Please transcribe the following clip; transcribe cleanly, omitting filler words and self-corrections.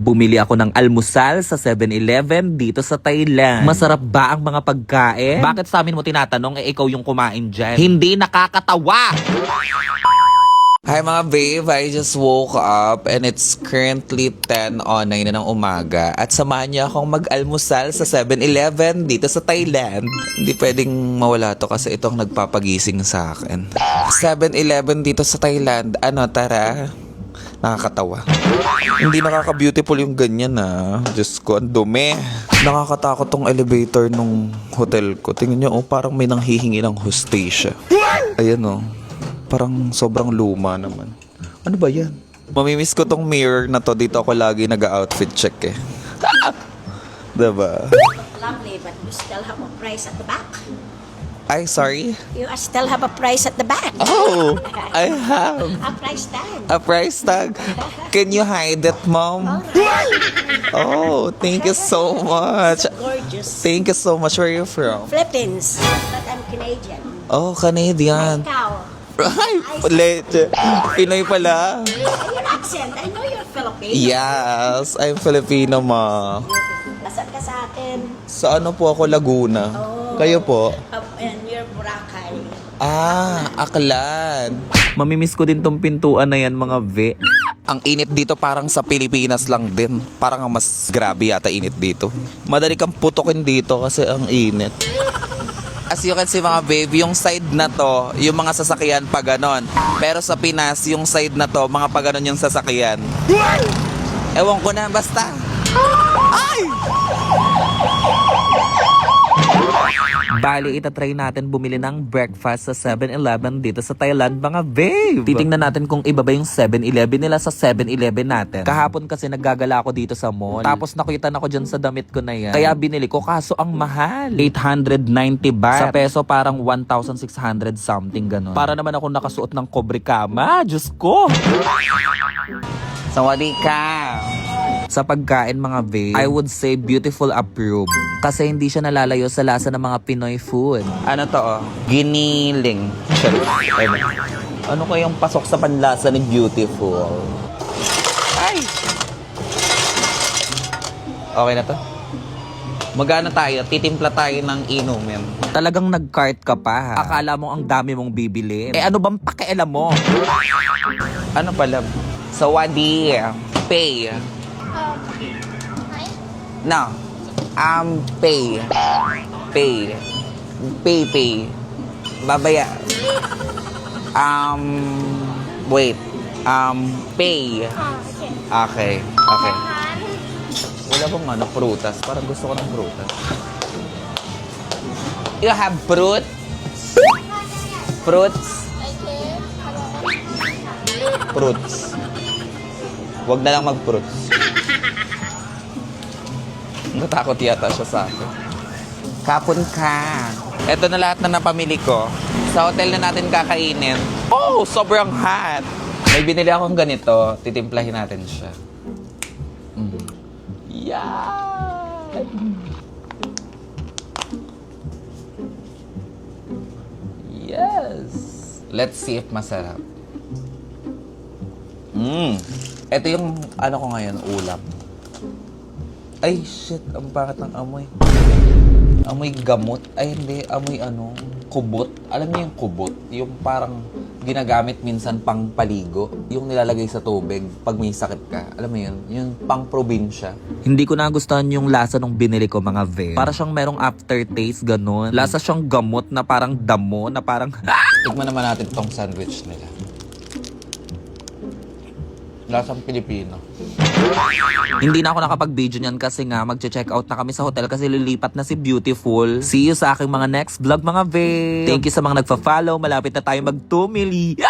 Bumili ako ng almusal sa 7-Eleven dito sa Thailand. Masarap ba ang mga pagkain? Bakit sa amin mo tinatanong, ikaw yung kumain dyan? Hindi nakakatawa! Hi mga babe, I just woke up and it's currently 10:09 na ng umaga at samahan niyo akong mag-almusal sa 7-Eleven dito sa Thailand. Hindi pwedeng mawala to kasi itong nagpapagising sa akin. 7-Eleven dito sa Thailand, tara. Nakakatawa. Hindi nakaka-beautiful yung ganyan Diyos ko, ang dumi. Nakakatakot tong elevator nung hotel ko. Tingnan niyo, parang may nanghihingi ng hostesya. Ayan parang sobrang luma naman. Ano ba yan? Mamimiss ko tong mirror na to. Dito ako lagi nag-outfit check Diba? Lovely, but you still have a price at the back. Ay, sorry? You still have a price at the back. Oh, I have A price tag. a price tag. Can you hide it, Mom? Oh, thank you so much. Gorgeous. Thank you so much. Where are you from? Philippines, but I'm Canadian. Oh, Canadian. Ikaw. Ay, leche. Pinoy pala. Your accent, I know you're Filipino. Yes, I'm Filipino, Ma. Nasaan ka sa atin? Sa ano po ako, Laguna. Oh. Kayo po? And you're Boracay. Aklan. Mamimiss ko din tong pintuan na yan, mga ve. Ang init dito parang sa Pilipinas lang din. Parang ang mas grabe yata init dito. Madali kang putokin dito kasi ang init. As you can see mga babe, yung side na to, yung mga sasakyan pa ganon. Pero sa Pinas, yung side na to, mga pa ganon yung sasakyan. Ewan ko na, basta. Ay! Bali, itatry natin bumili ng breakfast sa 7-Eleven dito sa Thailand, mga babe. Titingnan natin kung iba ba yung 7-Eleven nila sa 7-Eleven natin. Kahapon kasi naggagala ako dito sa mall. Tapos nakita na ko dyan sa damit ko na yan. Kaya binili ko, kaso ang mahal. 890 baht. Sa peso parang 1,600 something ganon. Para naman ako nakasuot ng kobre kama. Diyos ko! Sawadika. Sa pagkain, mga babe, I would say beautiful approved. Kasi hindi siya nalalayo sa lasa ng mga Pinoy food. Ano to Giniling. Ano kayong pasok sa panlasa ni beautiful? Ay! Okay na to? Magana tayo? Titimpla tayo ng inumin. Talagang nag-cart ka pa, ha? Akala mo ang dami mong bibili. Ano bang pakialam mo? Ano pala? Sawadi. Pay. No. Pay. Pay. Pay. Babaya. Wait. Pay. Okay. Wala bang prutas? Parang gusto ko ng prutas. You have fruit? Fruits? Fruits. Wag na lang mag-fruits. Natakot yata siya sa akin. Kapon ka. Ito na lahat na napamili ko. Sa hotel na natin kakainin. Oh, sobrang hot. May binili akong ganito. Titimplahin natin siya. Yan! Yes! Let's see if masarap. Ito yung ko ngayon, ulam. Ay, shit. Ang bakit ng amoy. Amoy gamot. Ay, hindi. Amoy kubot. Alam niyo yung kubot? Yung parang ginagamit minsan pang paligo. Yung nilalagay sa tubig pag may sakit ka. Alam mo yun? Yung pang probinsya. Hindi ko nagustuhan yung lasa nung binili ko, mga ve. Para siyang merong aftertaste, ganun. Lasa siyang gamot na parang damo, na parang... Tikman naman natin tong sandwich nila. Lasang Pilipino. Hindi na ako nakapag-video niyan kasi nga magche-check out na kami sa hotel kasi lilipat na si Beautiful. See you sa aking mga next vlog, mga ve. Thank you sa mga nagfa-follow. Malapit na tayo mag 2 million.